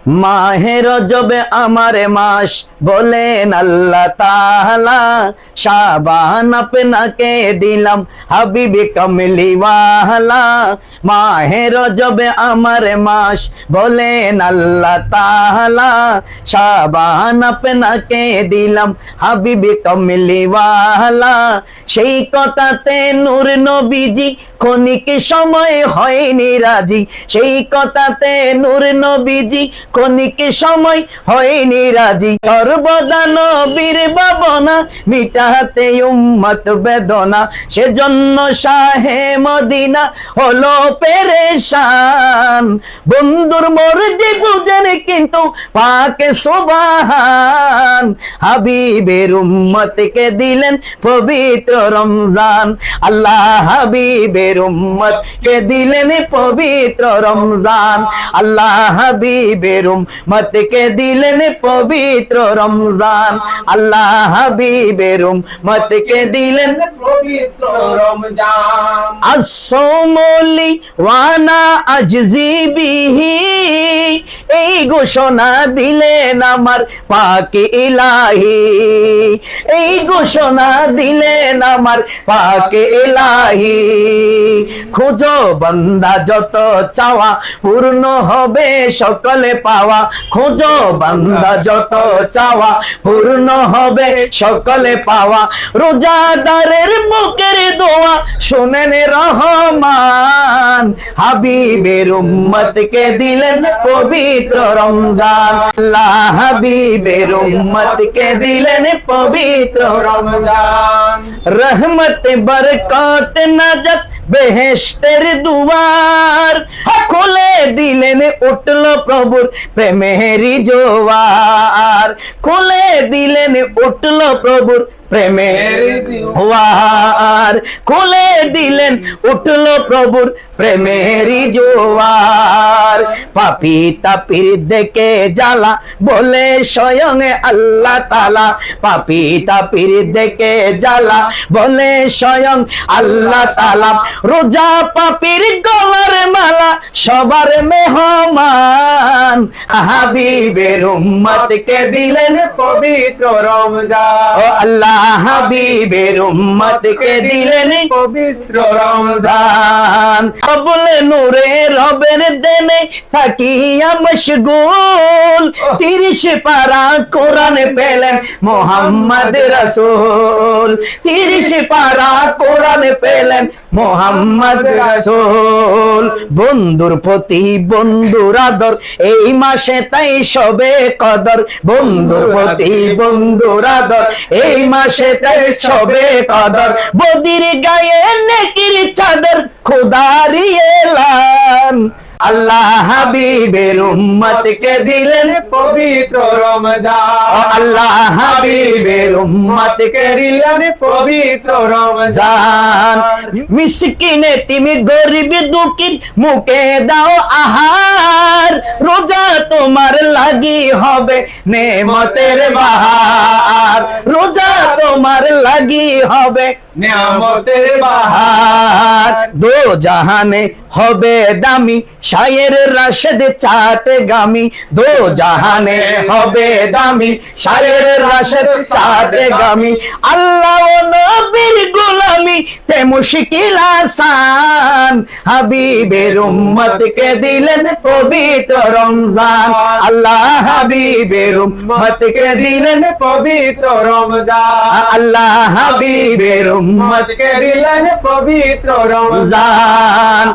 মাহে রজবে আমার মাস বলেন আল্লাহ তাআলা, শাবান আপনাকে দিলাম হাবিবে কামলিওয়ালা। মাহে রজবে আমার মাস বলেন আল্লাহ তাআলা, শাবান আপনাকে দিলাম হাবিবে কামলিওয়ালা। সেই কথাতে নূর নবীজি ক্ষণিক সময় হয়নি রাজি, সেই কথাতে নূর নবীজি ক্ষণিক সময় হয়নি রাজি। সর্বদা নবীর ভাবনা মিটাতে উম্মত বেদনা, সেজন্য শাহে মদিনা হলো পেরেশান। বন্ধুর মর্জি বুঝেন কিন্তু পাকে সুবহান, হাবিবের উম্মতকে দিলেন পবিত্র রমজান। আল্লাহ হাবিবের উম্মতকে দিলেন পবিত্র রমজান। আল্লাহ হাবিবের উম্মতকে দিলেন পবিত্র রমজান। আল্লাহ হাবিবের উম্মতকে দিলেন পবিত্র রমজান। আসসামুলি ওয়ানা আজজি বিহি, এই ঘোষণা দিলেন আমার পাক ইলাহি, এই ঘোষণা দিলেন আমার পাক ইলাহি। খোঁজো বান্দা যত চাওয়া পূর্ণ হবে সকলে পাওয়া, খোঁজো বান্দা যত চাওয়া পূর্ণ হবে সকলে পাওয়া। রোজাদারের বুকের দোয়া শুনেন রহমান, হাবিবের উম্মতকে দিলেন পবিত্র রমজান। আল্লাহ হাবিবের উম্মতকে দিলেন পবিত্র রমজান। রহমত বরকত নাজাত বেহেশতের দুয়ার খুলে দিলেন, উঠল প্রভুর প্রেমেরি জোয়ার। খুলে দিলেন, উঠল প্রভুর প্রেমের জোয়ার। খুলে দিলেন, উঠল প্রভুর প্রেমেরি জোয়ার। পাপী তাপির দেখে জ্বালা বলে স্বয়ং আল্লাহ তাআলা, পাপী তাপির দেখে জ্বালা বলে স্বয়ং আল্লাহ তাআলা। রোজা পাপীর গলার মালা সবার মেহমান, হাবিবের উম্মতকে দিলেন পবিত্র রমজান। ও আল্লাহ হাবিবের উম্মতকে দিলেন পবিত্র রমজান। রমজান। বলে নূরে রবের দেনে থাকিয়া মশগুল, 30 পারা কোরআন পেলেন মুহাম্মদ রাসূল। 30 পারা কোরআন পেলেন মুহাম্মদ রাসূল। বন্ধুর প্রতি বন্ধুর আদর, এই মাসে তাই সবে কদর। বন্ধুর প্রতি বন্ধুর আদর, এই মাসে তাই সবে কদর। বদির গায়ে নেকির চাদর খোদারি এলান, আল্লাহ হাবিবের উম্মতকে দিলেন পবিত্র রমজান। আল্লাহ হাবিবের উম্মতকে দিলেন পবিত্র রমজান। মিসকিন এতিম গরিব দুঃখী মুখে দাও আহার, রোজা তোমার লাগি হবে নেমতের বাহার। রোজা তোমার লাগি হবে নিয়ামতের বাহার। দো জাহানে হবে দামি শায়ের রাশেদ চাটে গামি। দো জাহানে হবে দামি শায়ের রাশেদ চাটে গামি। আল্লাহ ও নবীর গোলামি তে মুশকিল আসান, হাবিবের উম্মতকে দিলেন পবিত্র রমজান। আল্লাহ হাবিবের উম্মতকে দিলেন পবিত্র রমজান। আল্লাহ হাবিবের উম্মতকে উম্মতকে দিলেন পবিত্র রমজান। রমজান।